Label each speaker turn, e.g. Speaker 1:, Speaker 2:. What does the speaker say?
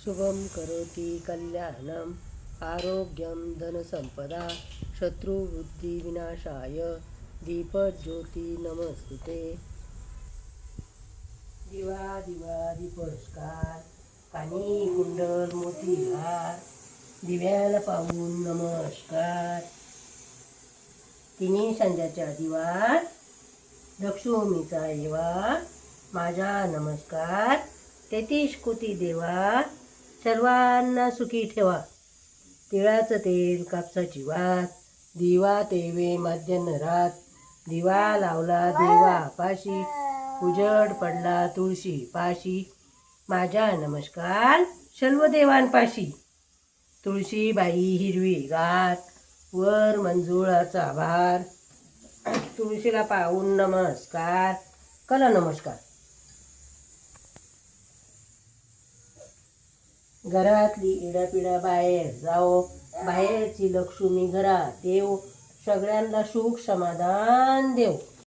Speaker 1: शुभम करोति कल्याणम आरोग्यम धनसंपदा शत्रुबुद्धी विनाशाय दीपज्योती नमस्तुते। दिवा दिवा दीपस्कार कानी कुंडल मोतीहार दिव्याला पाहून नमस्कार। तिन्ही संध्याच्या दिवात लक्ष्मीचा येवा माझा नमस्कार। 33 कोटी देवा सर्वांना सुखी ठेवा। तिळाचं तेल कापसाची वात दिवा तेवे मध्यनरात दिवा लावला देवा पाशी उजड पडला तुळशी पाशी माझा नमस्कार सर्व देवांपाशी। तुळशी बाई हिरवी गात वर मंजुळाचा भार तुळशीला पाहून नमस्कार कला नमस्कार। घरातली इडापिडा बाहेर जाओ बाहेरची लक्ष्मी घरात येऊ सगळ्यांना सुख समाधान देव।